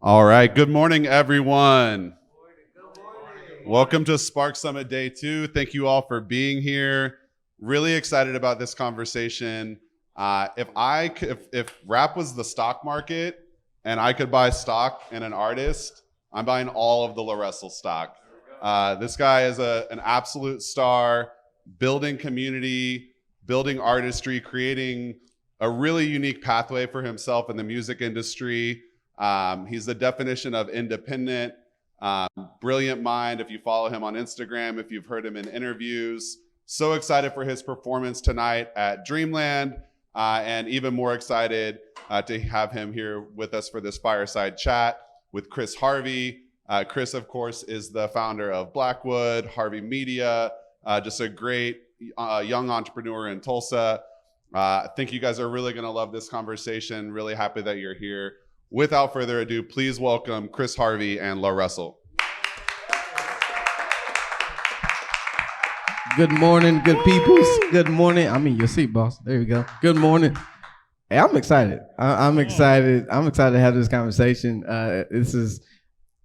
All right. Good morning, everyone. Welcome to Spark Summit Day 2. Thank you all for being here. Really excited about this conversation. If rap was the stock market and I could buy stock in an artist, I'm buying all of the LaRussell stock. This guy is an absolute star, building community, building artistry, creating a really unique pathway for himself in the music industry. He's the definition of independent, brilliant mind. If you follow him on Instagram, if you've heard him in interviews, so excited for his performance tonight at Dreamland, and even more excited to have him here with us for this fireside chat with Chris Harvey. Chris, of course, is the founder of Blackwood, Harvey Media, just a great young entrepreneur in Tulsa. I think you guys are really going to love this conversation. Really happy that you're here. Without further ado, please welcome Chris Harvey and LaRussell. Good morning, good peoples. Good morning. I'm in your seat, boss. There you go. Good morning. Hey, I'm excited. I'm excited. I'm excited to have this conversation. This is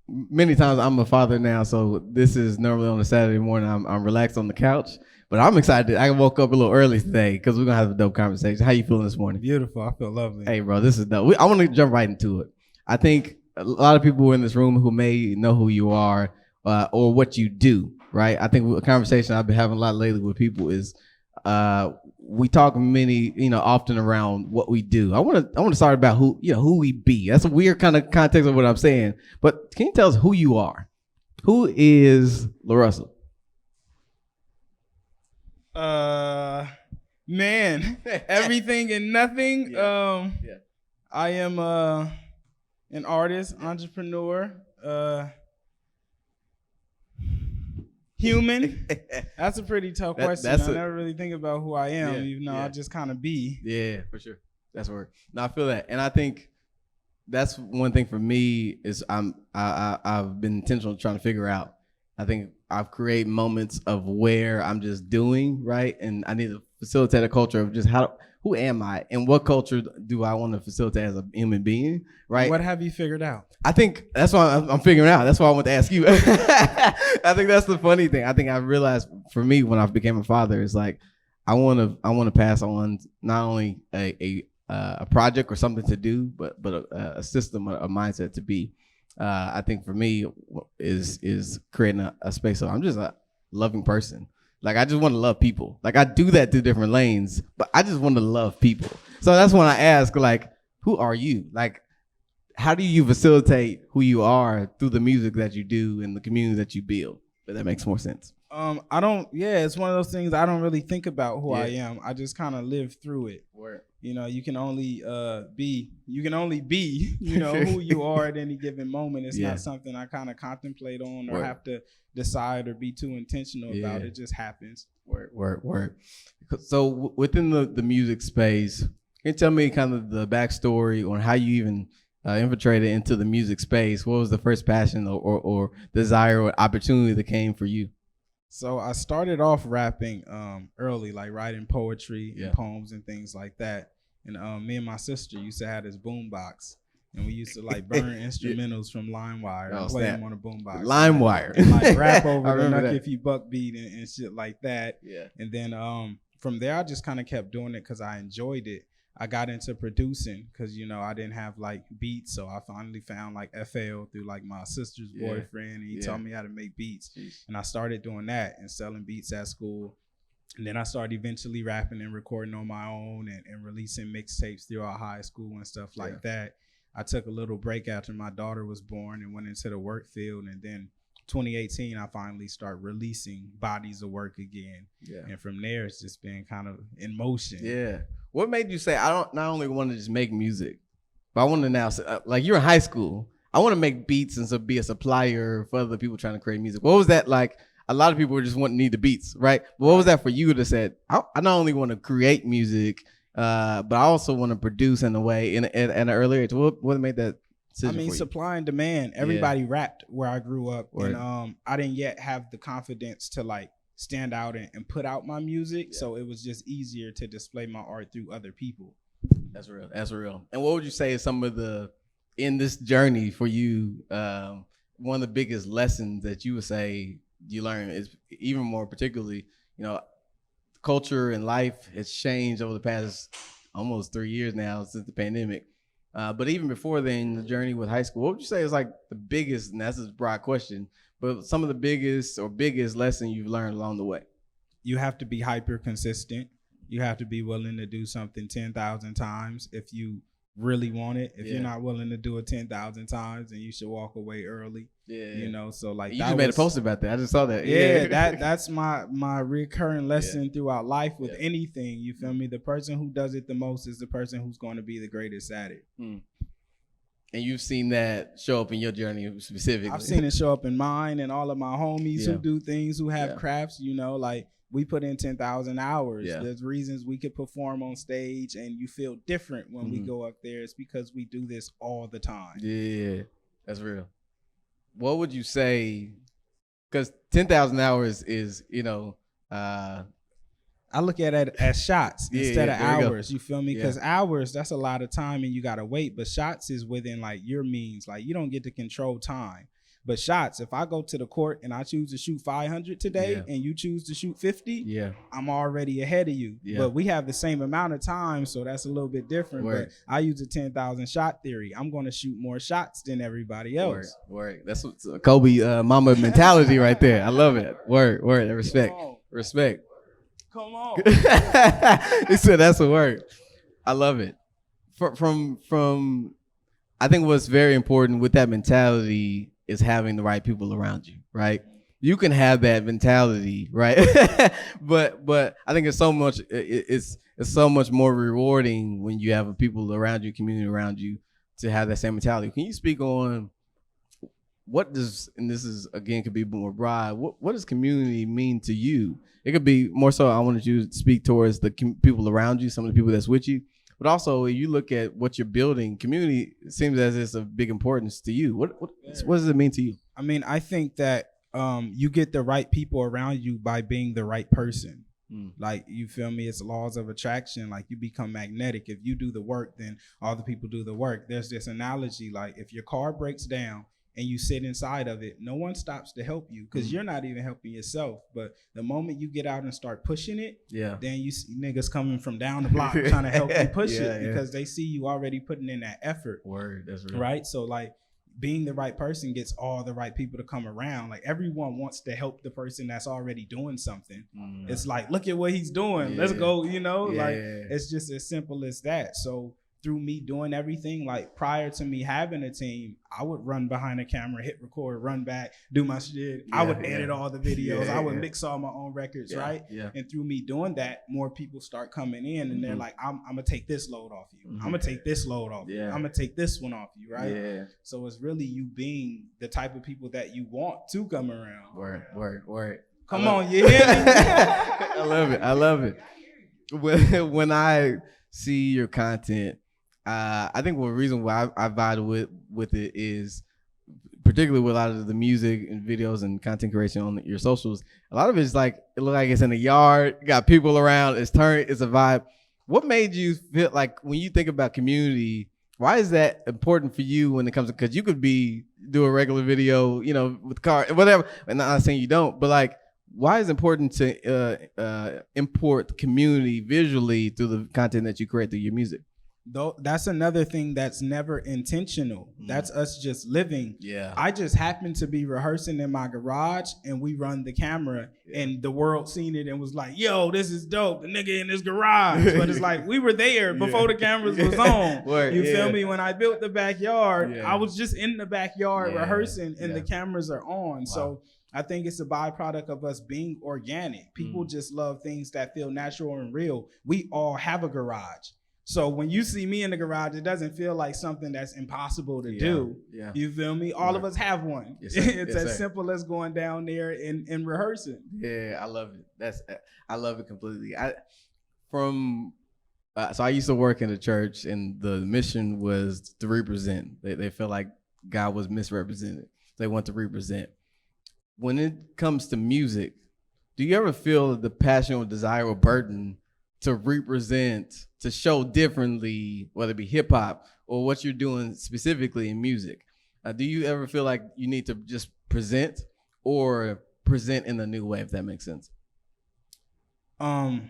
many times I'm a father now, so this is normally on a Saturday morning. I'm relaxed on the couch, but I'm excited. I woke up a little early today because we're gonna have a dope conversation. How you feeling this morning? Beautiful. I feel lovely. Hey, bro, this is dope. I want to jump right into it. I think a lot of people in this room who may know who you are or what you do, right? I think a conversation I've been having a lot lately with people is we talk often around what we do. I want to start about who we be. That's a weird kind of context of what I'm saying. But can you tell us who you are? Who is LaRussell? Man, everything and nothing. Yeah. I am an artist, entrepreneur, human. That's a pretty tough question. I never really think about who I am, even though I just kind of be. Yeah, for sure. That's word. No, I feel that, and I think that's one thing for me is I've been intentional trying to figure out. I think I've created moments of where I'm just doing right, and I need to facilitate a culture of just who am I and what culture do I want to facilitate as a human being, right? What have you figured out? I think that's why I'm figuring out. That's why I want to ask you. I think that's the funny thing. I think I realized for me when I became a father is like I want to pass on not only a project or something to do, but a system, a mindset to be. I think for me is creating a space of I'm just a loving person. Like I just want to love people. Like I do that through different lanes, but I just want to love people. So that's when I ask, like, who are you? Like, how do you facilitate who you are through the music that you do and the community that you build? But that makes more sense. It's one of those things I don't really think about who I am. I just kind of live through it. Word. You can only be who you are at any given moment. It's not something I kind of contemplate on or have to decide or be too intentional about. It just happens. Word. So within the music space, can you tell me kind of the backstory on how you even infiltrated into the music space? What was the first passion or desire or opportunity that came for you? So I started off rapping early, like writing poetry and poems and things like that. And me and my sister used to have this boombox, and we used to like burn instrumentals from LimeWire and play them on a boombox. LimeWire. And like rap over the Nuck If You Buck beat and shit like that. Yeah. And then from there, I just kind of kept doing it because I enjoyed it. I got into producing because, I didn't have like beats. So I finally found like FL through like my sister's boyfriend. And he taught me how to make beats. Jeez. And I started doing that and selling beats at school. And then I started eventually rapping and recording on my own and releasing mixtapes throughout high school and stuff like that. I took a little break after my daughter was born and went into the work field. And then 2018, I finally started releasing bodies of work again. Yeah. And from there, it's just been kind of in motion. Yeah. What made you say, I don't not only want to just make music, but I want to now, like you're in high school, I want to make beats and so be a supplier for other people trying to create music. What was that like? A lot of people just need the beats, right? But what was that for you to say, I not only want to create music, but I also want to produce in a way at an early age? What made that decision for you? Supply and demand. Everybody rapped where I grew up. Word. And I didn't yet have the confidence to like stand out and put out my music. Yeah. So it was just easier to display my art through other people. That's real. And what would you say is some of the in this journey for you, one of the biggest lessons that you would say you learn is, even more particularly, culture and life has changed over the past almost 3 years now since the pandemic. But even before then, the journey with high school, what would you say is like the biggest, and that's a broad question, but some of the biggest lesson you've learned along the way? You have to be hyper consistent. You have to be willing to do something 10,000 times if you really want it. If you're not willing to do it 10,000 times, then you should walk away early. So like, you just made a post about that. I just saw that. That's my recurring lesson throughout life with anything. You feel me? The person who does it the most is the person who's going to be the greatest at it. And you've seen that show up in your journey specifically. I've seen it show up in mine and all of my homies who do things, who have crafts. Like, we put in 10,000 hours. There's reasons we could perform on stage and you feel different when we go up there. It's because we do this all the time. Yeah, that's real. What would you say? Because 10,000 hours is, I look at it as shots instead of hours. You feel me? Because hours, that's a lot of time and you got to wait. But shots is within like your means. Like, you don't get to control time. But shots, if I go to the court and I choose to shoot 500 today and you choose to shoot 50, I'm already ahead of you. But we have the same amount of time, so that's a little bit different. But I use a 10,000 shot theory. I'm going to shoot more shots than everybody else. Word. That's what Kobe mama mentality right there. I love it. Word. Respect. Come on. He said that's a word. I love it. From I think what's very important with that mentality is having the right people around you, right? You can have that mentality, right? but I think it's so much more rewarding when you have people around you, community around you, to have that same mentality. Can you speak on what does, and this is again could be more broad, what does community mean to you? It could be more so I wanted you to speak towards the people around you, some of the people that's with you. But also, you look at what you're building, community seems as it's of big importance to you. What does it mean to you? I mean, I think that you get the right people around you by being the right person. Like, you feel me? It's laws of attraction. Like, you become magnetic. If you do the work, then all the people do the work. There's this analogy, like, if your car breaks down and you sit inside of it, no one stops to help you because you're not even helping yourself. But the moment you get out and start pushing it, then you see niggas coming from down the block trying to help you push it because they see you already putting in that effort. Word, that's real. Right? So, like, being the right person gets all the right people to come around. Like, everyone wants to help the person that's already doing something. It's like, look at what he's doing. Let's go, like, it's just as simple as that. So through me doing everything, like, prior to me having a team, I would run behind the camera, hit record, run back, do my shit. I would edit all the videos. I would mix all my own records, right? And through me doing that, more people start coming in and they're like, I'm going to take this load off you. I'm going to take this load off you. I'm going to take this one off you, right? So it's really you being the type of people that you want to come around. Word. Come on, you hear me? I love it. When I see your content, I think one reason why I vibe with it is, particularly with a lot of the music and videos and content creation on your socials, a lot of it's like, it look like it's in a yard, got people around, it's a vibe. What made you feel like, when you think about community, why is that important for you when it comes to, because you could do a regular video, with car, whatever, and I'm not saying you don't, but like, why is it important to import community visually through the content that you create through your music? Though that's another thing that's never intentional. That's us just living. I just happened to be rehearsing in my garage and we run the camera and the world seen it and was like, yo, this is dope, the nigga in his garage. But it's like, we were there before the cameras was on. You feel me? When I built the backyard, I was just in the backyard rehearsing and the cameras are on. So I think it's a byproduct of us being organic. People just love things that feel natural and real. We all have a garage. So when you see me in the garage, it doesn't feel like something that's impossible to do. You feel me? All of us have one. It's as simple as going down there and rehearsing. I love it. I love it completely. So I used to work in a church, and the mission was to represent. They felt like God was misrepresented. They want to represent. When it comes to music, do you ever feel the passion or desire or burden to represent, to show differently, whether it be hip hop or what you're doing specifically in music? Do you ever feel like you need to just present or present in a new way, if that makes sense? I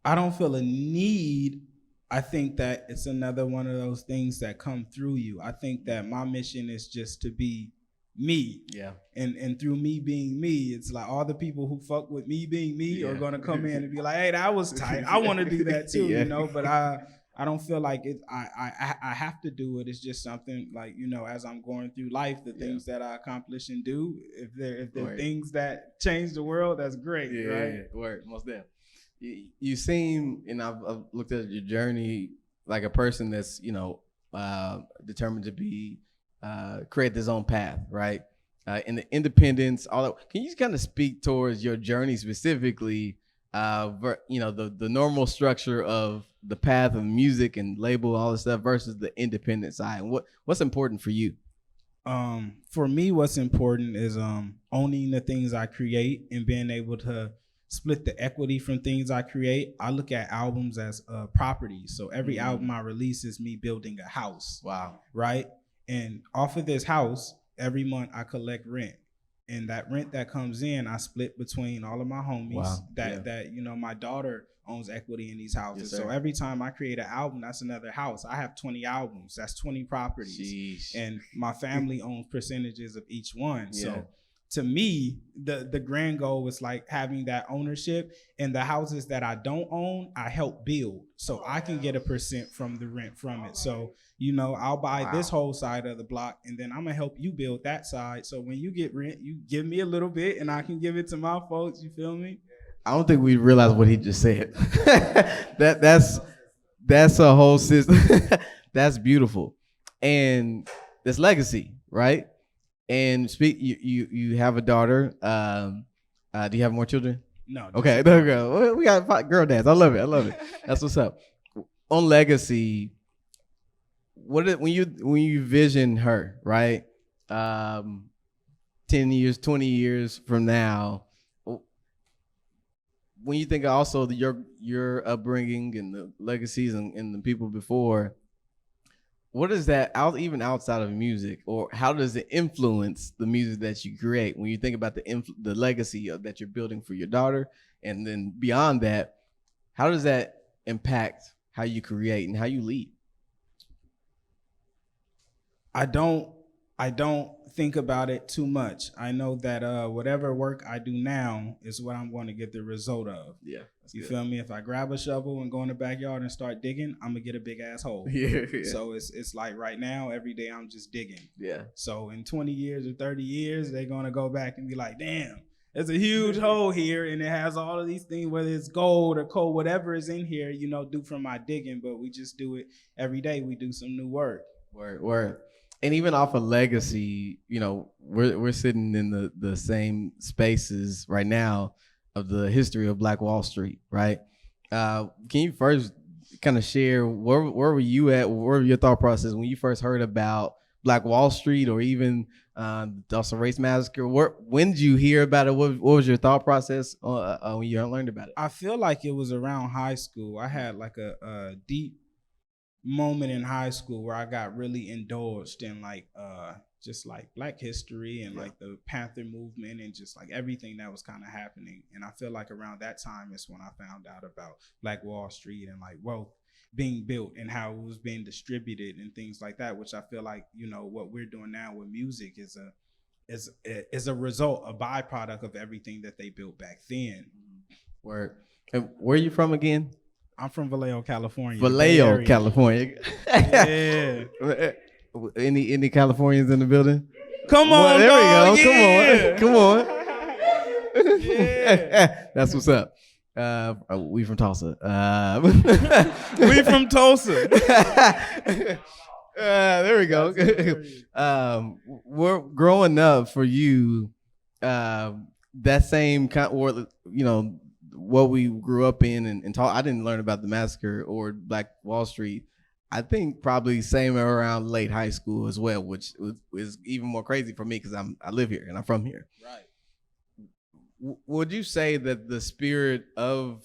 don't feel a need. I think that it's another one of those things that come through you. I think that my mission is just to be me. Yeah. And through me being me, it's like all the people who fuck with me being me are gonna come in and be like, hey, that was tight. I want to do that too, you know. But I don't feel like it. I have to do it. It's just something like, you know, as I'm going through life, the things that I accomplish and do. If they're things that change the world, that's great, right? Yeah, word, most definitely. You seem, and I've looked at your journey, like a person that's, you know, determined to be create his own path, right? And the independence, all that. Can you kind of speak towards your journey specifically? You know, the normal structure of the path of music and label, all this stuff, versus the independent side. And what's important for you? For me, what's important is owning the things I create and being able to split the equity from things I create. I look at albums as properties. So every album I release is me building a house. Wow. Right? And off of this house, every month I collect rent. And that rent that comes in, I split between all of my homies. Wow. That you know, my daughter owns equity in these houses. Yes, so every time I create an album, that's another house. I have 20 albums. That's 20 properties. Jeez. And my family owns percentages of each one. Yeah. So to me, the grand goal was like having that ownership, and the houses that I don't own, I help build, so I can get a % from the rent from it. So, you know, I'll buy this whole side of the block, and then I'm gonna help you build that side. So when you get rent, you give me a little bit, and I can give it to my folks. You feel me? I don't think we realize what he just said. that's a whole system. That's beautiful, and that's legacy, right? And you have a daughter. Do you have more children? No. Okay, there we go. We got girl dads. I love it. That's what's up. On legacy, when you vision her, right? 10 years, 20 years from now, when you think also your upbringing and the legacies and the people before, what is that even outside of music, or how does it influence the music that you create when you think about the legacy that you're building for your daughter, and then beyond that, how does that impact how you create and how you lead? I don't think about it too much. I know that whatever work I do now is what I'm going to get the result of. Yeah. You feel me? If I grab a shovel and go in the backyard and start digging, I'm gonna get a big ass hole. Yeah. So it's like right now, every day I'm just digging. Yeah. So in 20 years or 30 years, they're gonna go back and be like, damn, there's a huge hole here, and it has all of these things, whether it's gold or coal, whatever is in here, you know, due from my digging. But we just do it every day. We do some new work. Word. And even off of legacy, you know, we're sitting in the same spaces right now of the history of Black Wall Street, right? Can you first kind of share where were you at? What were your thought process when you first heard about Black Wall Street, or even the Dawson Race Massacre? When did you hear about it? What was your thought process when you learned about it? I feel like it was around high school. I had like a deep moment in high school where I got really indulged in like just like Black history and like the Panther movement and just like everything that was kind of happening. And I feel like around that time is when I found out about Black Wall Street and like wealth being built and how it was being distributed and things like that, which I feel like, you know, what we're doing now with music is a result, a byproduct of everything that they built back then. Word. And where are you from again? I'm from Vallejo, California. Vallejo, California. Yeah. Any Californians in the building? Come on, there we go. Yeah. Come on. Yeah. That's what's up. We from Tulsa. We from Tulsa. There we go. We're growing up for you. That same kind, or you know, what we grew up in and talk. I didn't learn about the massacre or Black Wall Street. I think probably same around late high school as well, which is even more crazy for me because I live here and I'm from here. Right. Would you say that the spirit of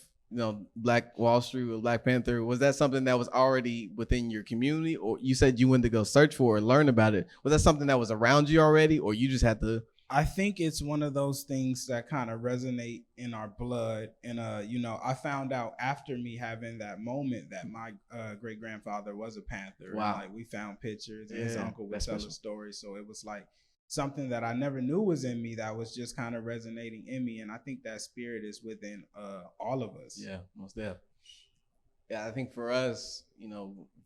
Black Wall Street or Black Panther, was that something that was already within your community, or you said you went to go search for or learn about it? Was that something that was around you already, or you just had to? I think it's one of those things that kind of resonate in our blood. And, I found out after me having that moment that my great grandfather was a Panther. Wow. And, like, we found pictures and his uncle would tell a story. So it was like something that I never knew was in me that was just kind of resonating in me. And I think that spirit is within all of us. Yeah, most definitely. Yeah, I think for us,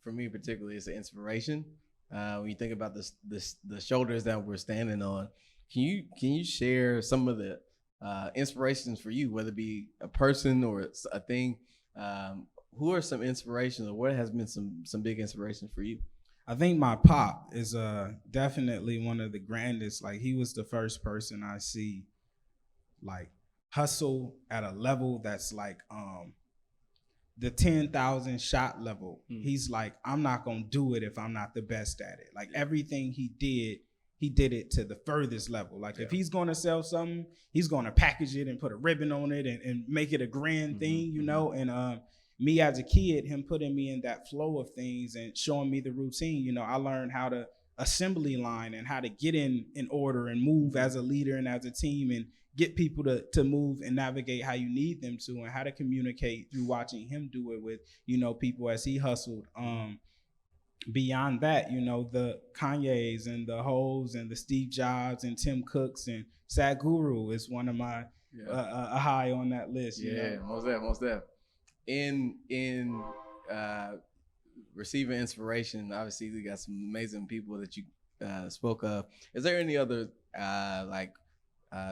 for me particularly, it's an inspiration. When you think about the shoulders that we're standing on, can you share some of the inspirations for you, whether it be a person or a thing? Who are some inspirations, or what has been some big inspirations for you? I think my pop is definitely one of the grandest. Like, he was the first person I see like hustle at a level that's like the 10,000 shot level. He's like, I'm not gonna do it if I'm not the best at it. Like, everything he did it to the furthest level. Like, if he's gonna sell something, he's gonna package it and put a ribbon on it and make it a grand thing, And me as a kid, him putting me in that flow of things and showing me the routine, I learned how to assembly line and how to get in order and move as a leader and as a team and get people to move and navigate how you need them to, and how to communicate through watching him do it with, people as he hustled. Beyond that, the Kanye's and the Hoes and the Steve Jobs and Tim Cooks and Sadhguru is one of my a high on that list. Most definitely. In receiving inspiration, obviously you got some amazing people that you spoke of. Is there any other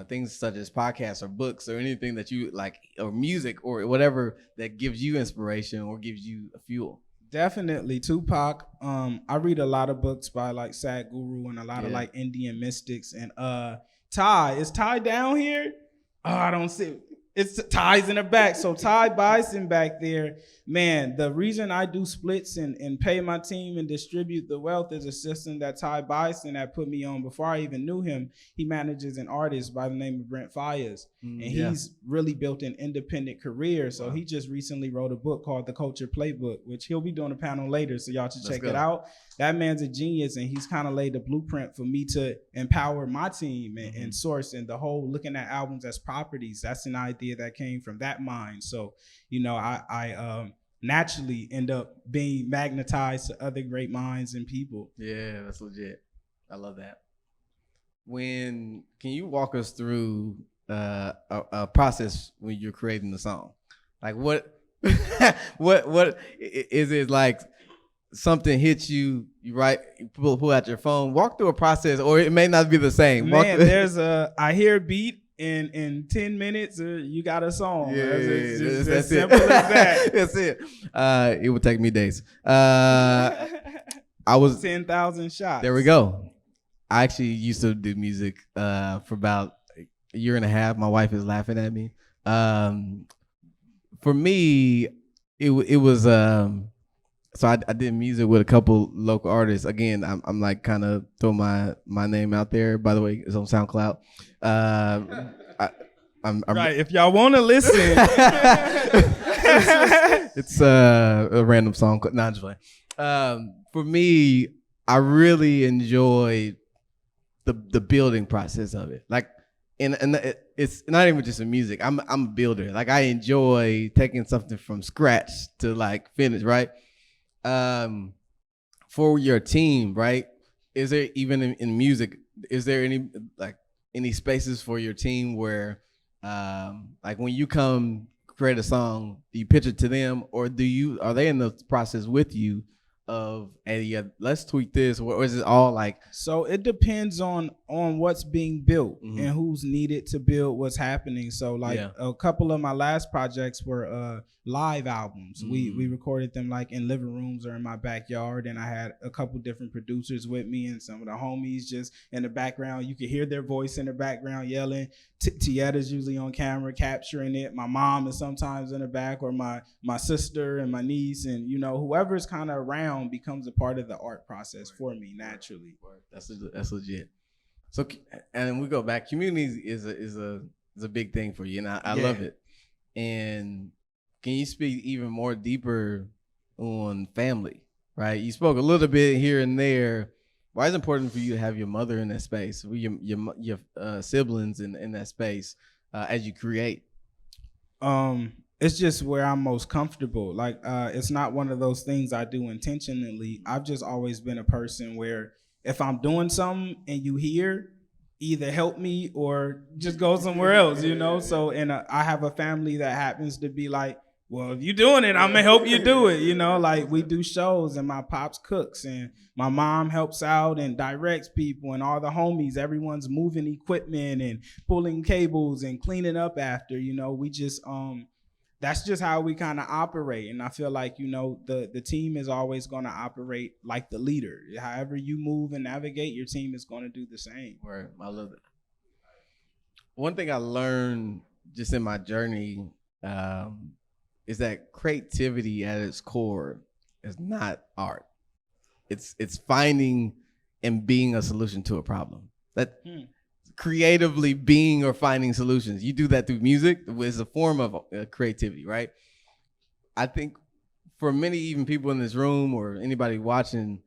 things such as podcasts or books or anything that you like, or music or whatever that gives you inspiration or gives you a fuel? Definitely Tupac. I read a lot of books by like Sadhguru and a lot of like Indian mystics. And Ty, is Ty down here? Oh, I don't see it. It's Ty's in the back. So Ty Bison back there, man, the reason I do splits and pay my team and distribute the wealth is a system that Ty Bison had put me on before I even knew him. He manages an artist by the name of Brent Fires, and he's really built an independent career. So he just recently wrote a book called The Culture Playbook, which he'll be doing a panel later, so y'all should check it out. That man's a genius, and he's kind of laid the blueprint for me to empower my team and source, and the whole looking at albums as properties. That's an idea that came from that mind. So, I naturally end up being magnetized to other great minds and people. Yeah, that's legit. I love that. Can you walk us through a process when you're creating the song? Like what is it like? Something hits you, you pull out your phone, walk through a process, or it may not be the same. Man, I hear a beat in 10 minutes, you got a song. It's as simple as that. That's it. It would take me days. I was 10,000 shots. There we go. I actually used to do music for about a year and a half. My wife is laughing at me. For me, it was so I did music with a couple local artists. Again, I'm like kind of throwing my name out there. By the way, it's on SoundCloud. I'm right. If y'all want to listen, it's a random song. No, I'm just playing. For me, I really enjoyed the building process of it. Like, and it's not even just the music. I'm a builder. Like, I enjoy taking something from scratch to like finish. Right. For your team, right? Is there even in music? Is there any spaces for your team where, like when you come create a song, do you pitch it to them, or are they in the process with you of, hey, yeah, let's tweak this, or is it all like? So it depends on what's being built and who's needed to build what's happening. So like a couple of my last projects were live albums. We recorded them like in living rooms or in my backyard, and I had a couple different producers with me and some of the homies just in the background. You could hear their voice in the background yelling. Tietta's usually on camera capturing it. My mom is sometimes in the back, or my sister and my niece, and whoever's kind of around becomes a part of the art process for me naturally. That's legit. So, and we go back. Community is a big thing for you, and I love it. And can you speak even more deeper on family, right? You spoke a little bit here and there. Why is it important for you to have your mother in that space, your siblings in that space as you create? It's just where I'm most comfortable. Like, it's not one of those things I do intentionally. I've just always been a person where if I'm doing something and you hear, either help me or just go somewhere else, you know? So, and I have a family that happens to be like, well, if you're doing it, I'm gonna help you do it, you know? Like, we do shows and my pops cooks and my mom helps out and directs people, and all the homies, everyone's moving equipment and pulling cables and cleaning up after, you know? We just, that's just how we kind of operate. And I feel like, you know, the team is always going to operate like the leader. However you move and navigate, your team is going to do the same. Right. I love it. One thing I learned just in my journey is that creativity at its core is not art. It's finding and being a solution to a problem. That creatively being or finding solutions. You do that through music. It's a form of creativity, right? I think for many even people in this room or anybody watching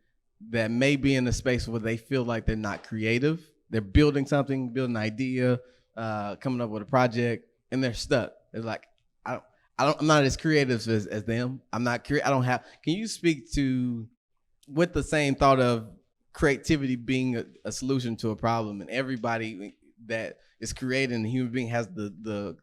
that may be in a space where they feel like they're not creative, they're building something, building an idea, coming up with a project, and they're stuck. They're like, I'm not as creative as them. I'm not I don't have. Can you speak to, with the same thought of creativity being a solution to a problem, and everybody that is creating, a human being has the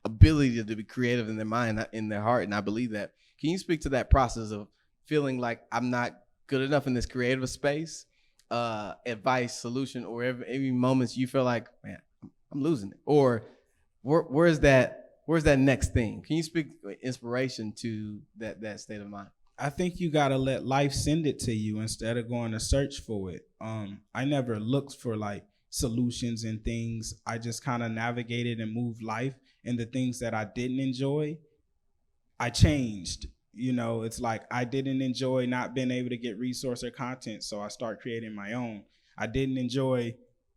ability to be creative in their mind, in their heart, and I believe that. Can you speak to that process of feeling like I'm not good enough in this creative space, advice, solution, or every moments you feel like, man, I'm losing it, or where's that next thing? Can you speak inspiration to that state of mind? I think you gotta let life send it to you instead of going to search for it. I never looked for like solutions and things. I just kind of navigated and moved life, and the things that I didn't enjoy, I changed. You know, it's like I didn't enjoy not being able to get resource or content, so I start creating my own. I didn't enjoy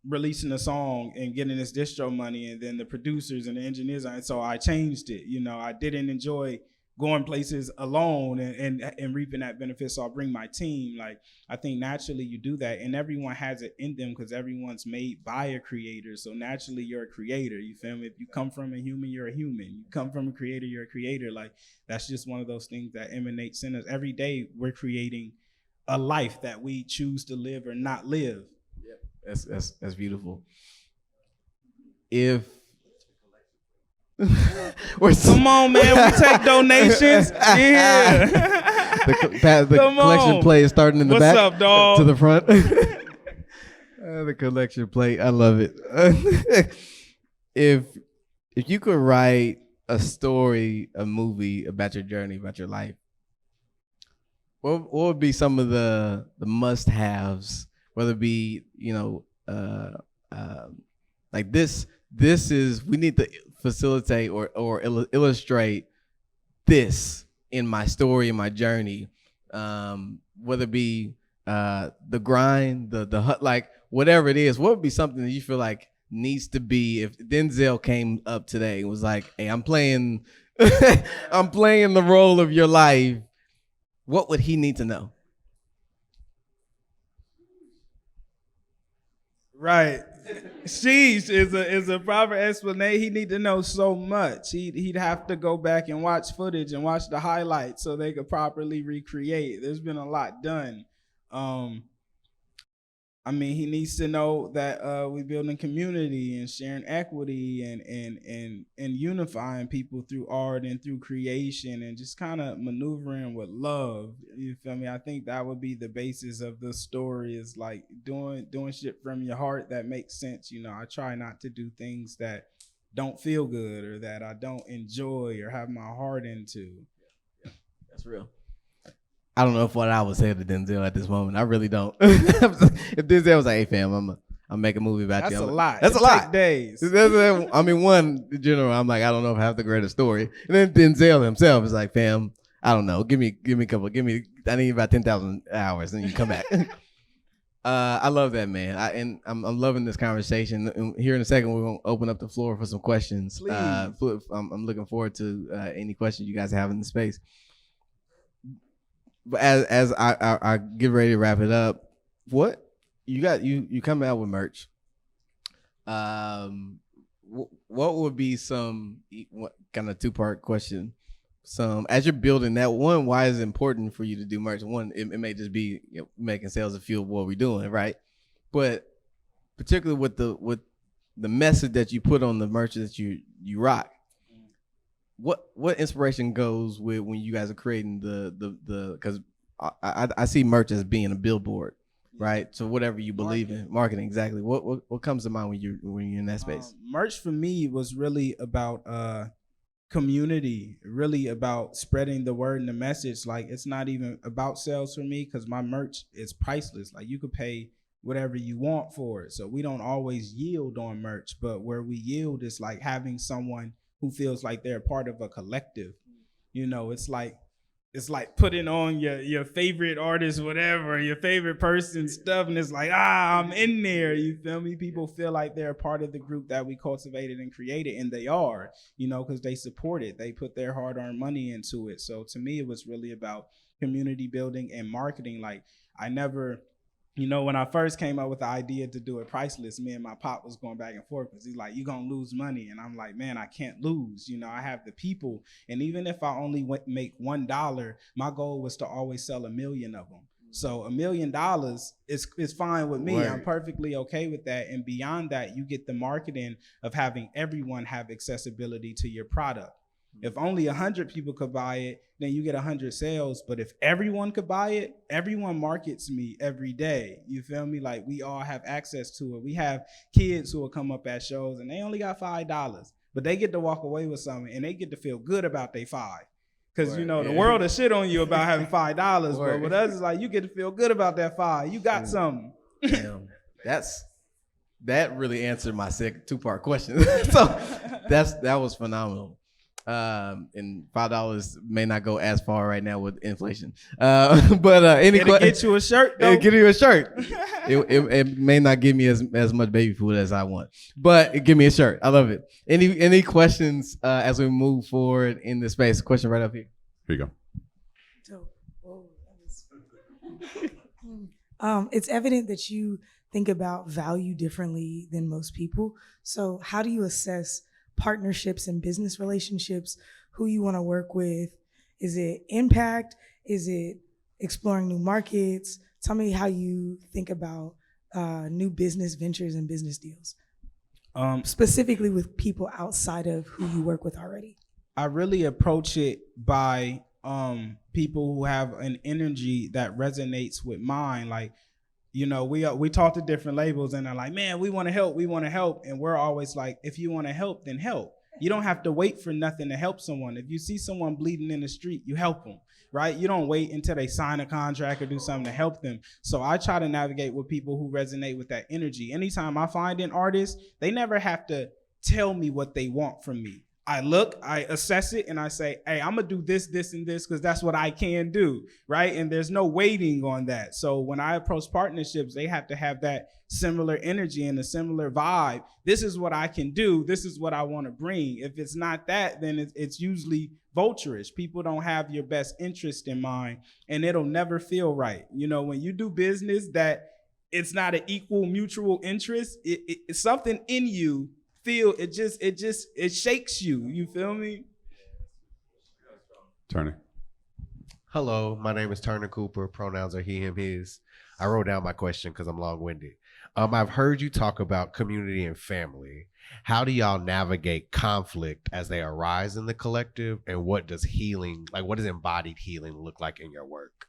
releasing a song and getting this distro money, and then the producers and the engineers, and so I changed it. You know, I didn't enjoy going places alone and reaping that benefit, so I'll bring my team. Like, I think naturally you do that, and everyone has it in them because everyone's made by a creator, so naturally you're a creator, you feel me? If you come from a human, you're a human. You come from a creator, you're a creator. Like, that's just one of those things that emanates in us. Every day we're creating a life that we choose to live or not live. Yeah, that's beautiful. If come on, man, we take donations. Yeah. the collection plate is starting in the back. What's up, dog? To the front. The collection plate, I love it. If you could write a story, a movie about your journey, about your life, what would be some of the must-haves? Whether it be, you know, like this is, we need to facilitate or illustrate this in my story, in my journey, whether it be the grind, the like whatever it is. What would be something that you feel like needs to be, if Denzel came up today and was like, hey, I'm playing I'm playing the role of your life, what would he need to know? Right. Sheesh is a proper explanation. He need to know so much. He'd have to go back and watch footage and watch the highlights so they could properly recreate. There's been a lot done. I mean, he needs to know that we building community and sharing equity and unifying people through art and through creation and just kind of maneuvering with love. You feel me? I think that would be the basis of the story, is like doing shit from your heart that makes sense. You know, I try not to do things that don't feel good or that I don't enjoy or have my heart into. Yeah, that's real. I don't know if what I would say to Denzel at this moment. I really don't. If Denzel was like, "Hey, fam, I'm making a movie about that's you," a lot. That's it a lot. Days. I mean, one in general, I'm like, I don't know if I have the greatest story. And then Denzel himself is like, "Fam, I don't know. Give me a couple. I need about 10,000 hours, and you come back." I love that, man. I'm loving this conversation. And here in a second, we're gonna open up the floor for some questions. Please. I'm looking forward to any questions you guys have in the space. But as I get ready to wrap it up, what you got? You coming out with merch? What would be some kind of 2-part question? Some, as you're building that one, why is it important for you to do merch? One, it may just be making sales a fuel what we're doing, right? But particularly with the message that you put on the merch that you rock, what inspiration goes with when you guys are creating the because I see merch as being a billboard, right? So whatever you believe in, marketing, exactly. What comes to mind when you're in that space? Merch for me was really about community, really about spreading the word and the message. Like, it's not even about sales for me, because my merch is priceless. Like, you could pay whatever you want for it. So we don't always yield on merch, but where we yield is like having someone who feels like they're part of a collective. It's like putting on your favorite artist, whatever, your favorite person stuff, and it's like, I'm in there, you feel me? People feel like they're a part of the group that we cultivated and created, and they are, because they support it. They put their hard-earned money into it. So to me, it was really about community building and marketing. Like, I never... when I first came up with the idea to do it priceless, me and my pop was going back and forth, because he's like, you're going to lose money. And I'm like, man, I can't lose. I have the people. And even if I only make $1, my goal was to always sell 1 million of them. So $1 million is fine with me. Right. I'm perfectly okay with that. And beyond that, you get the marketing of having everyone have accessibility to your product. If only 100 people could buy it, then you get 100 sales. But if everyone could buy it, everyone markets me every day. You feel me? Like, we all have access to it. We have kids who will come up at shows and they only got $5, but they get to walk away with something and they get to feel good about their $5. Because, the world will shit on you about having $5, but with us, it's like, you get to feel good about that $5. You got something. Damn, that really answered my second 2-part question. So that was phenomenal. And $5 may not go as far right now with inflation. But it'll get you a shirt, though. It'll get you a shirt. it may not give me as much baby food as I want, but it give me a shirt. I love it. Any questions as we move forward in the space? Question right up here. Here you go. It's evident that you think about value differently than most people. So how do you assess partnerships and business relationships, who you want to work with? Is it impact? Is it exploring new markets? Tell me how you think about new business ventures and business deals, specifically with people outside of who you work with already. I really approach it by people who have an energy that resonates with mine. Like, we talk to different labels and they're like, man, we want to help. And we're always like, if you want to help, then help. You don't have to wait for nothing to help someone. If you see someone bleeding in the street, you help them, right? You don't wait until they sign a contract or do something to help them. So I try to navigate with people who resonate with that energy. Anytime I find an artist, they never have to tell me what they want from me. I look, I assess it, and I say, hey, I'm going to do this, this, and this because that's what I can do, right? And there's no waiting on that. So when I approach partnerships, they have to have that similar energy and a similar vibe. This is what I can do. This is what I want to bring. If it's not that, then it's usually vulturish. People don't have your best interest in mind, and it'll never feel right. When you do business that it's not an equal mutual interest, it's something in you. It shakes you. You feel me? Turner. Hello, my name is Turner Cooper. Pronouns are he, him, his. I wrote down my question because I'm long-winded. I've heard you talk about community and family. How do y'all navigate conflict as they arise in the collective? And what does embodied healing look like in your work?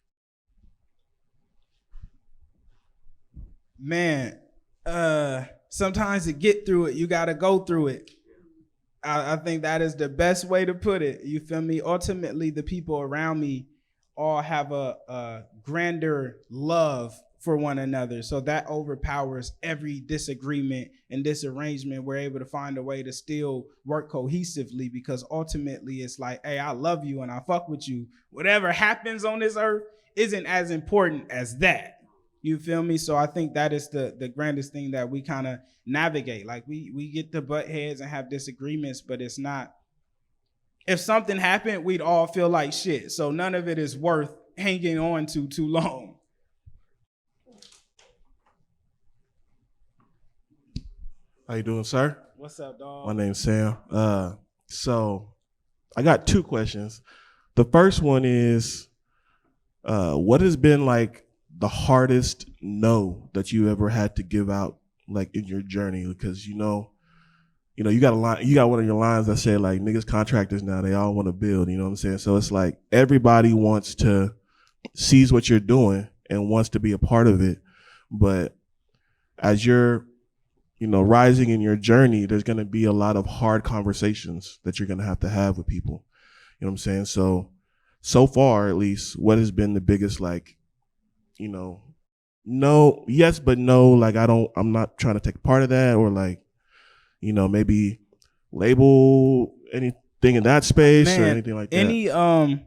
Man, sometimes to get through it, you got to go through it. I think that is the best way to put it. You feel me? Ultimately, the people around me all have a grander love for one another. So that overpowers every disagreement and disarrangement. We're able to find a way to still work cohesively because ultimately it's like, hey, I love you and I fuck with you. Whatever happens on this earth isn't as important as that. You feel me? So I think that is the grandest thing that we kind of navigate. Like we get to butt heads and have disagreements, but it's not, if something happened, we'd all feel like shit. So none of it is worth hanging on to too long. How you doing, sir? What's up, dog? My name's Sam. So I got two questions. The first one is, what has been like the hardest no that you ever had to give out, like in your journey? Because you got a line, you got one of your lines that said like, niggas contractors now, they all want to build, you know what I'm saying? So it's like everybody sees what you're doing and wants to be a part of it. But as you're, rising in your journey, there's going to be a lot of hard conversations that you're going to have with people. You know what I'm saying? So far, at least, what has been the biggest, like, no, yes, but no, like, I'm not trying to take part of that, or like, maybe label anything in that space or anything like that.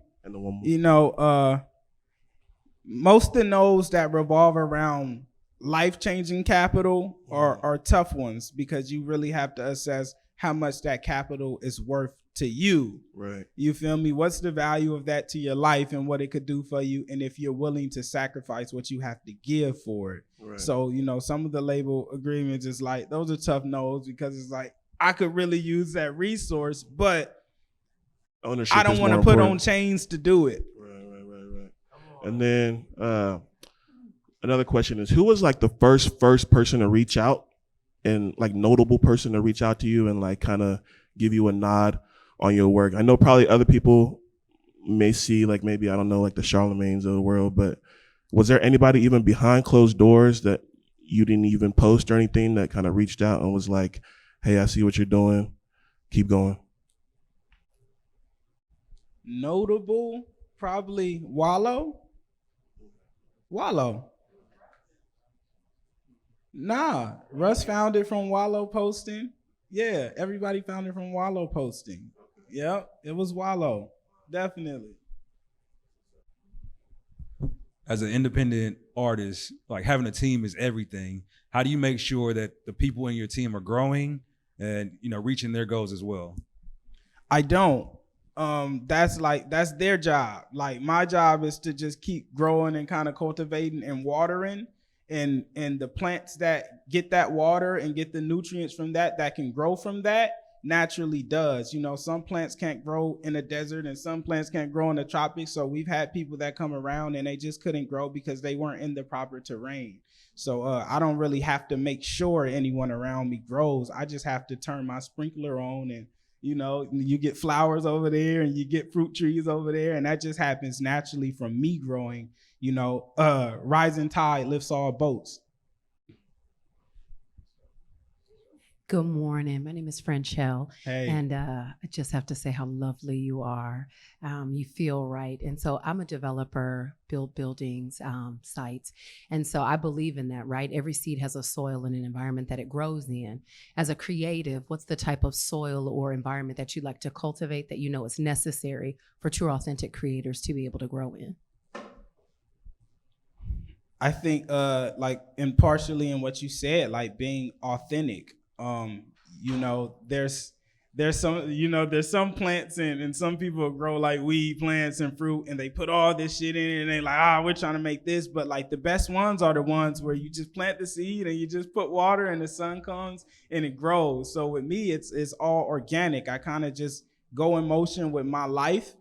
Most of the no's that revolve around life-changing capital are tough ones, because you really have to assess how much that capital is worth to you. Right. You feel me? What's the value of that to your life and what it could do for you, and if you're willing to sacrifice what you have to give for it. Right. So, some of the label agreements is like, those are tough no's, because it's like, I could really use that resource, but ownership I don't want to put on chains to do it. Right. And then another question is, who was like the first person to reach out, and like notable person to reach out to you and like kind of give you a nod on your work? I know probably other people may see like, maybe, I don't know, like the Charlemagnes of the world, but was there anybody even behind closed doors that you didn't even post or anything that kind of reached out and was like, hey, I see what you're doing, keep going? Notable, probably Wallow. Nah, Russ found it from Wallow posting. Yeah, everybody found it from Wallow posting. Yep, it was Wallow, definitely. As an independent artist, like having a team is everything. How do you make sure that the people in your team are growing and reaching their goals as well? I don't. That's their job. Like, my job is to just keep growing and kind of cultivating and watering, and the plants that get that water and get the nutrients from that can grow from that naturally does. Some plants can't grow in a desert and some plants can't grow in the tropics. So we've had people that come around and they just couldn't grow because they weren't in the proper terrain. So I don't really have to make sure anyone around me grows. I just have to turn my sprinkler on, and you get flowers over there and you get fruit trees over there, and that just happens naturally from me growing. Rising tide lifts all boats. Good morning. My name is Franchelle. Hey. And I just have to say how lovely you are. You feel right. And so I'm a developer, build buildings, sites. And so I believe in that, right? Every seed has a soil and an environment that it grows in. As a creative, what's the type of soil or environment that you like to cultivate that is necessary for true, authentic creators to be able to grow in? I think like impartially in what you said, like being authentic. There's some plants and some people grow like weed plants and fruit, and they put all this shit in it and they like, we're trying to make this. But like the best ones are the ones where you just plant the seed and you just put water and the sun comes and it grows. So with me, it's all organic. I kind of just go in motion with my life,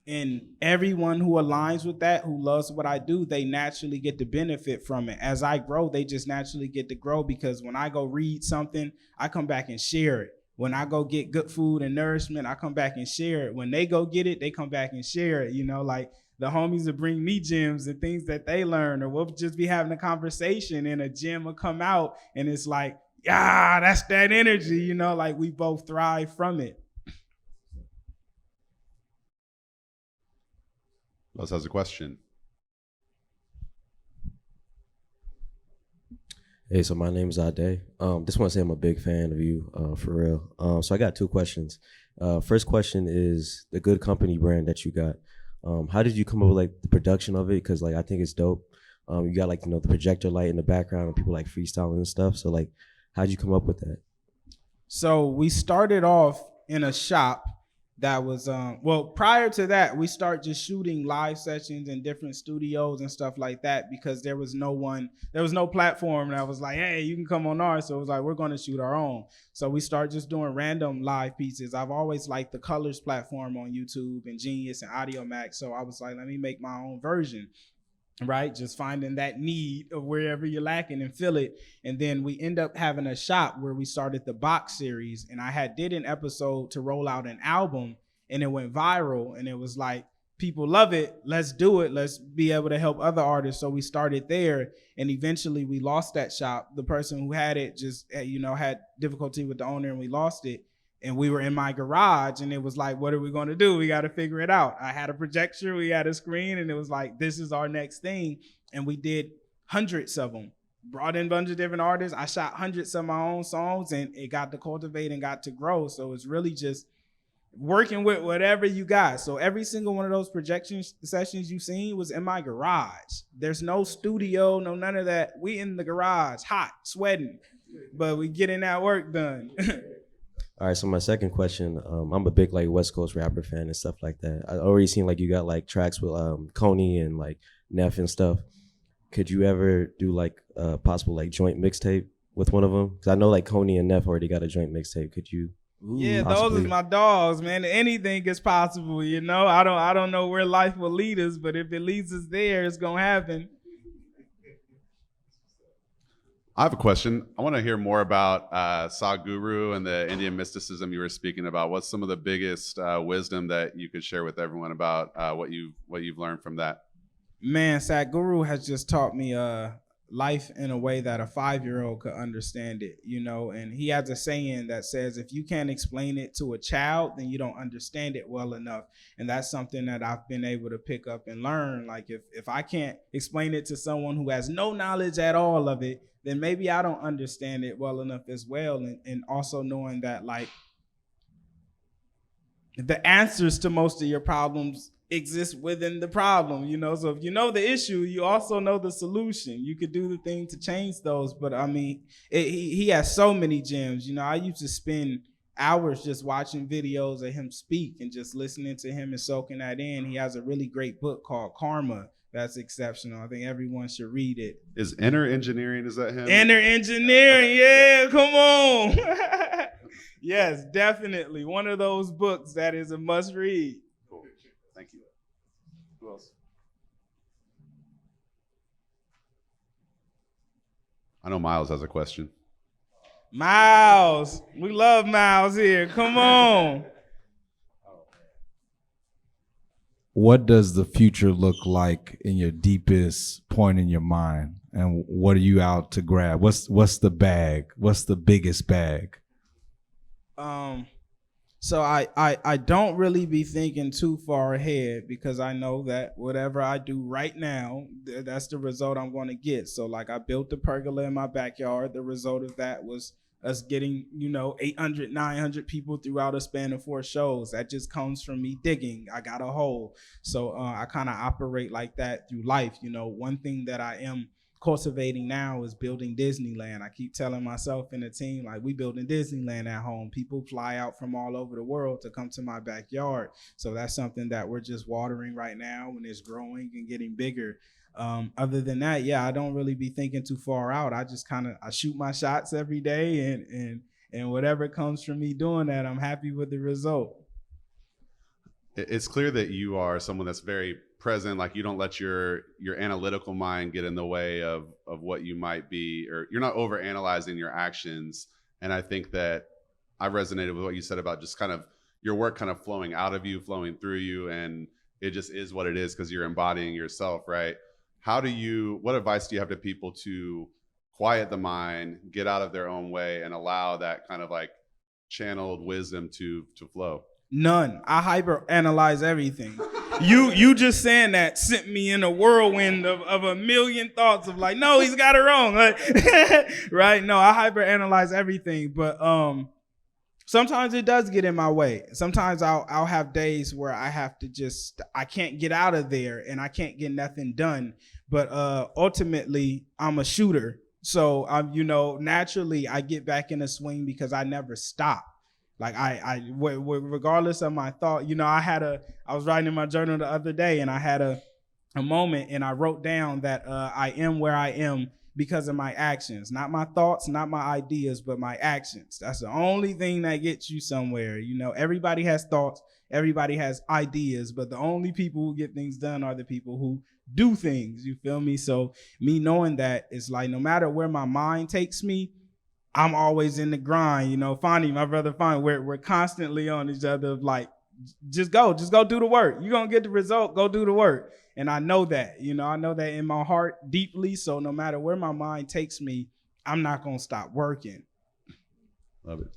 and everyone who aligns with that, who loves what I do, they naturally get to benefit from it. As I grow, they just naturally get to grow, because when I go read something, I come back and share it. When I go get good food and nourishment, I come back and share it. When they go get it, they come back and share it. Like the homies will bring me gems and things that they learn, or we'll just be having a conversation and a gem will come out and it's like, that's that energy, like we both thrive from it. Les has a question. Hey, so my name is Ade. Just want to say I'm a big fan of you, for real. So I got two questions. First question is the Good Company brand that you got. How did you come up with like the production of it? Because like I think it's dope. You got like, the projector light in the background and people like freestyling and stuff. So like, how'd you come up with that? So we started off in a shop that was prior to that, we start just shooting live sessions in different studios and stuff like that, because there was no platform that was like, hey, you can come on ours. So it was like, we're going to shoot our own. So we start just doing random live pieces. I've always liked the Colors platform on YouTube and Genius and Audio Max. So I was like, let me make my own version. Right, just finding that need of wherever you're lacking and fill it. And then we end up having a shop where we started the box series, and I did an episode to roll out an album, and it went viral, and it was like, people love it, let's do it, let's be able to help other artists. So we started there, and eventually we lost that shop. The person who had it just had difficulty with the owner, and we lost it. And we were in my garage, and it was like, what are we going to do? We got to figure it out. I had a projector, we had a screen, and it was like, this is our next thing. And we did hundreds of them, brought in a bunch of different artists. I shot hundreds of my own songs, and it got to cultivate and got to grow. So it's really just working with whatever you got. So every single one of those projection sessions you seen was in my garage. There's no studio, no none of that. We in the garage, hot, sweating, but we getting that work done. All right, so my second question, I'm a big like West Coast rapper fan and stuff like that. I already seen like you got like tracks with Coney and like Neff and stuff. Could you ever do like a possible like joint mixtape with one of them? Because I know like Coney and Neff already got a joint mixtape. Could you? Yeah, possibly? those are my dogs, man. Anything is possible, I don't know where life will lead us, but if it leads us there, it's gonna happen. I have a question. I want to hear more about Sadhguru and the Indian mysticism you were speaking about. What's some of the biggest wisdom that you could share with everyone about what you've learned from that? Man, Sadhguru has just taught me life in a way that a 5-year-old could understand it, and he has a saying that says, if you can't explain it to a child, then you don't understand it well enough. And that's something that I've been able to pick up and learn. Like if I can't explain it to someone who has no knowledge at all of it, then maybe I don't understand it well enough as well. And also knowing that like the answers to most of your problems exist within the problem, So if you know the issue, you also know the solution. You could do the thing to change those. But I mean, he has so many gems. I used to spend hours just watching videos of him speak and just listening to him and soaking that in. He has a really great book called Karma. That's exceptional. I think everyone should read it. Is Inner Engineering, is that him? Inner Engineering, yeah, come on. Yes, definitely. One of those books that is a must read. Cool. Thank you. Who else? I know Miles has a question. Miles, we love Miles here. Come on. What does the future look like in your deepest point in your mind? And what are you out to grab? What's the bag? What's the biggest bag? So I don't really be thinking too far ahead, because I know that whatever I do right now, that's the result I'm going to get. So like I built the pergola in my backyard. The result of that was us getting, 800, 900 people throughout a span of 4 shows. That just comes from me digging. I got a hole. So I kind of operate like that through life. One thing that I am cultivating now is building Disneyland. I keep telling myself and the team, like, we building Disneyland at home. People fly out from all over the world to come to my backyard. So that's something that we're just watering right now, and it's growing and getting bigger. Other than that, I don't really be thinking too far out. I just I shoot my shots every day, and whatever comes from me doing that, I'm happy with the result. It's clear that you are someone that's very present. Like, you don't let your analytical mind get in the way of what you might be, or you're not over analyzing your actions. And I think that I resonated with what you said about just kind of your work kind of flowing out of you, flowing through you, and it just is what it is because you're embodying yourself, right? What advice do you have to people to quiet the mind, get out of their own way, and allow that kind of like channeled wisdom to flow? None. I hyper analyze everything. You just saying that sent me in a whirlwind of a million thoughts of like, no, he's got it wrong. Right? No, I hyper analyze everything, but sometimes it does get in my way. Sometimes I'll have days where I have to I can't get out of there and I can't get nothing done. but ultimately I'm a shooter. So I'm, naturally I get back in the swing because I never stop. Like regardless of my thought, I was writing in my journal the other day, and I had a moment, and I wrote down that I am where I am because of my actions, not my thoughts, not my ideas, but my actions. That's the only thing that gets you somewhere. Everybody has thoughts, everybody has ideas, but the only people who get things done are the people who do things. You feel me? So me knowing that, it's like no matter where my mind takes me, I'm always in the grind. Fonny, my brother Fonny, we're constantly on each other. Like, just go do the work. You're going to get the result. Go do the work. And I know that, I know that in my heart deeply. So no matter where my mind takes me, I'm not going to stop working. Love it.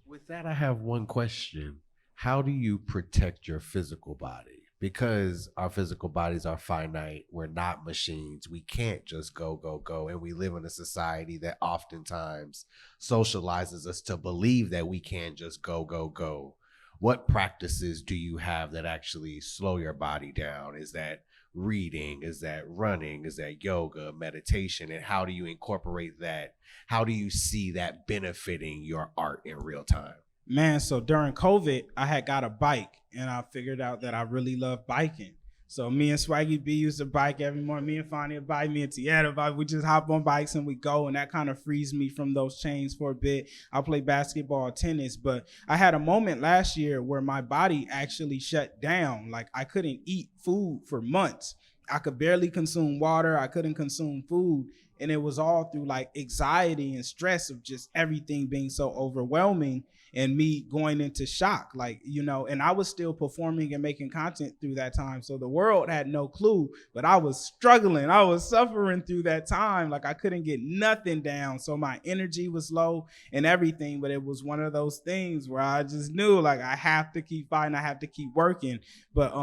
With that, I have one question. How do you protect your physical body? Because our physical bodies are finite. We're not machines. We can't just go. And we live in a society that oftentimes socializes us to believe that we can't just go. What practices do you have that actually slow your body down? Is that reading? Is that running? Is that yoga, meditation? And how do you incorporate that? How do you see that benefiting your art in real time? Man, so during COVID, I had got a bike, and I figured out that I really love biking. So me and Swaggy B used to bike every morning. Me and Fonny would bike, me and Tieta bike. We just hop on bikes and we go, and that kind of frees me from those chains for a bit. I play basketball, tennis, but I had a moment last year where my body actually shut down. Like, I couldn't eat food for months. I could barely consume water. I couldn't consume food. And it was all through like anxiety and stress of just everything being so overwhelming and me going into shock, and I was still performing and making content through that time. So the world had no clue, but I was struggling. I was suffering through that time. Like, I couldn't get nothing down. So my energy was low and everything, but it was one of those things where I just knew, like, I have to keep fighting. I have to keep working. But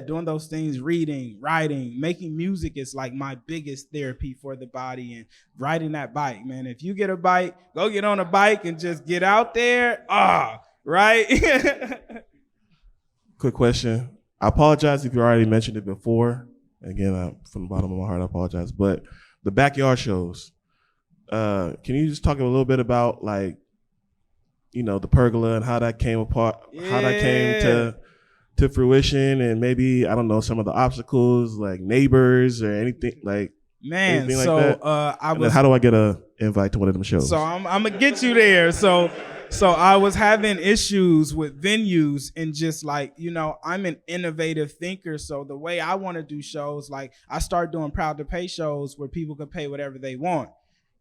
doing those things, reading, writing, making music is like my biggest therapy for the body, and riding that bike, man. If you get a bike, go get on a bike and just get out there. Right? Quick question. I apologize if you already mentioned it before. Again, from the bottom of my heart, I apologize. But the backyard shows, can you just talk a little bit about, like, the pergola and how that came apart, how that came to fruition, and maybe, I don't know, some of the obstacles, like neighbors or anything like. Man, anything so like that? I was. How do I get a invite to one of them shows? So I'm gonna get you there. So I was having issues with venues, and just like, I'm an innovative thinker. So the way I want to do shows, like, I start doing Proud to Pay shows where people can pay whatever they want.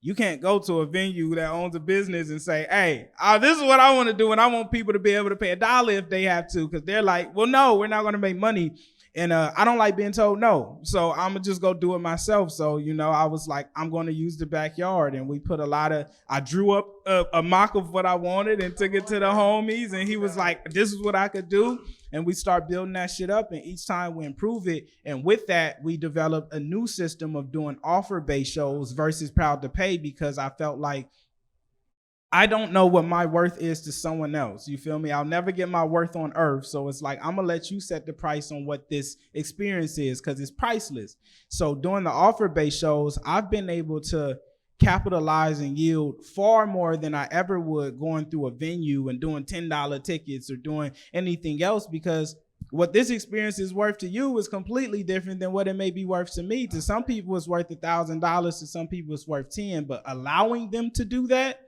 You can't go to a venue that owns a business and say, hey, this is what I want to do, and I want people to be able to pay $1 if they have to, because they're like, well, no, we're not going to make money. And I don't like being told no. So I'm going to just go do it myself. So, I was like, I'm going to use the backyard. And we put I drew up a mock of what I wanted and took it to the homies. And he was like, this is what I could do. And we start building that shit up. And each time we improve it. And with that, we developed a new system of doing offer-based shows versus Proud to Pay, because I felt like I don't know what my worth is to someone else. You feel me? I'll never get my worth on earth. So it's like, I'm going to let you set the price on what this experience is, because it's priceless. So doing the offer-based shows, I've been able to capitalize and yield far more than I ever would going through a venue and doing $10 tickets or doing anything else, because what this experience is worth to you is completely different than what it may be worth to me. To some people, it's worth $1,000. To some people, it's worth 10. But allowing them to do that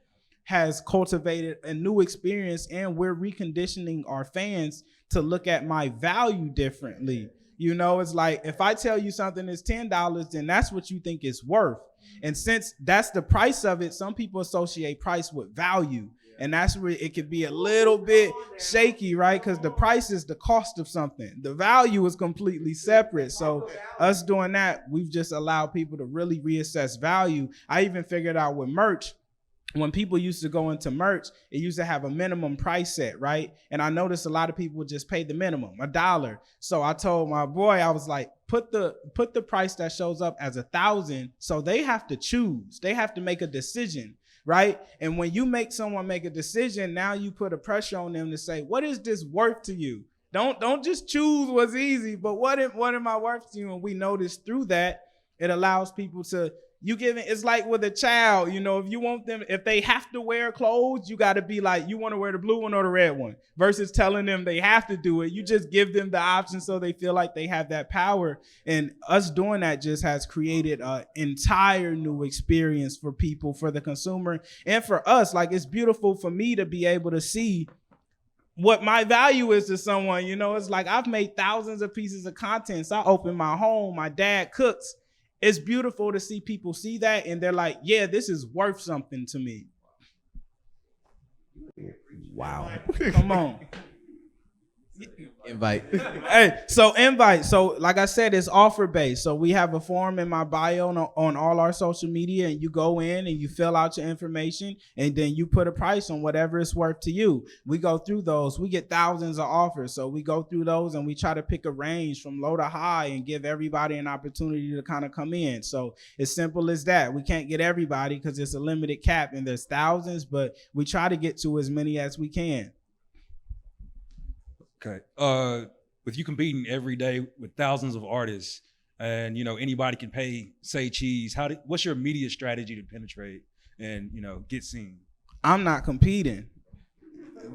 has cultivated a new experience, and we're reconditioning our fans to look at my value differently. It's like, if I tell you something is $10, then that's what you think it's worth. And since that's the price of it, some people associate price with value. And that's where it could be a little bit shaky, right? Because the price is the cost of something. The value is completely separate. So us doing that, we've just allowed people to really reassess value. I even figured out with merch, when people used to go into merch, it used to have a minimum price set, right? And I noticed a lot of people would just pay the minimum, $1. So I told my boy, I was like, put the price that shows up as 1,000. So they have to choose. They have to make a decision, right? And when you make someone make a decision, now you put a pressure on them to say, what is this worth to you? Don't just choose what's easy, but what am I worth to you? And we notice through that, it allows people to, it's like with a child, if you want them, if they have to wear clothes, you got to be like, you want to wear the blue one or the red one, versus telling them they have to do it. You just give them the option so they feel like they have that power. And us doing that just has created an entire new experience for people, for the consumer, and for us. Like, it's beautiful for me to be able to see what my value is to someone. It's like, I've made thousands of pieces of content. So I open my home, my dad cooks. It's beautiful to see people see that and they're like, yeah, this is worth something to me. Wow. Come on. Invite. Hey, so invite. So like I said, it's offer based. So we have a form in my bio on all our social media, and you go in and you fill out your information, and then you put a price on whatever it's worth to you. We go through those. We get thousands of offers. So we go through those and we try to pick a range from low to high and give everybody an opportunity to kind of come in. So it's simple as that. We can't get everybody because it's a limited cap and there's thousands, but we try to get to as many as we can. Okay. With you competing every day with thousands of artists, and anybody can pay, say, cheese. What's your media strategy to penetrate and get seen? I'm not competing.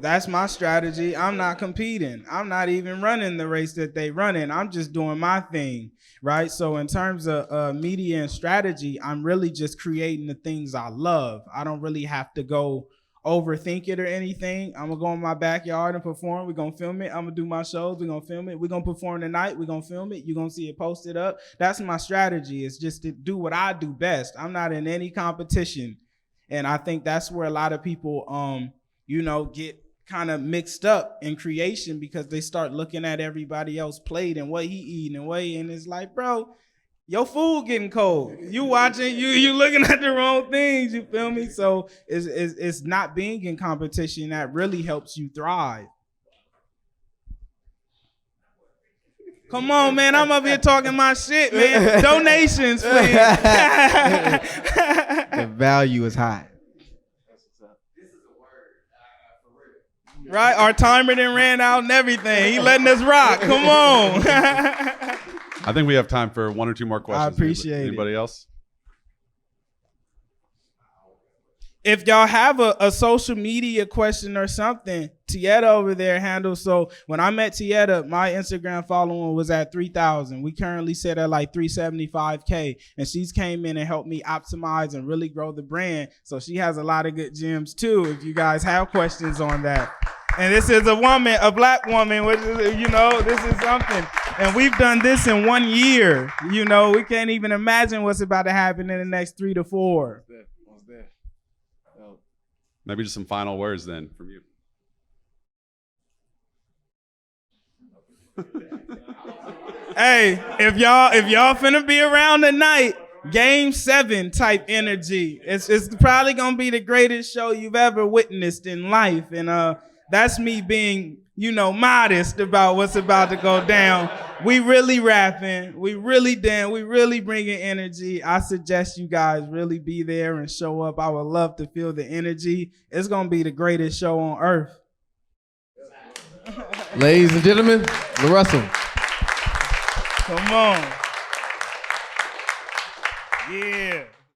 That's my strategy. I'm not competing. I'm not even running the race that they running. I'm just doing my thing, right? So in terms of media and strategy, I'm really just creating the things I love. I don't really have to go overthink it or anything. I'm gonna go in my backyard and perform. We're gonna film it. I'm gonna do my shows. We're gonna film it. We're gonna perform tonight. We're gonna film it. You're gonna see it posted up. That's my strategy. It's just to do what I do best. I'm not in any competition. And I think that's where a lot of people get kind of mixed up in creation, because they start looking at everybody else plate and what he eating and it's like, bro, your food getting cold. You watching, you looking at the wrong things, you feel me? So it's not being in competition that really helps you thrive. Come on, man, I'm up here talking my shit, man. Donations, please. The value is high. Right? Our timer done ran out and everything. He letting us rock. Come on. I think we have time for one or two more questions. I appreciate it. Anybody else? If y'all have a social media question or something, Tieta over there handles. So when I met Tieta, my Instagram following was at 3,000. We currently sit at like 375K, and she's came in and helped me optimize and really grow the brand. So she has a lot of good gems too, if you guys have questions on that. And this is a woman, a black woman, which is, this is something. And we've done this in 1 year. We can't even imagine what's about to happen in the next 3 to 4. Maybe just some final words then from you. Hey, if y'all finna be around tonight, Game 7 type energy. It's probably gonna be the greatest show you've ever witnessed in life. And that's me being, modest about what's about to go down. We really rapping. We really bringing energy. I suggest you guys really be there and show up. I would love to feel the energy. It's going to be the greatest show on earth. Ladies and gentlemen, LaRussell. Come on. Yeah.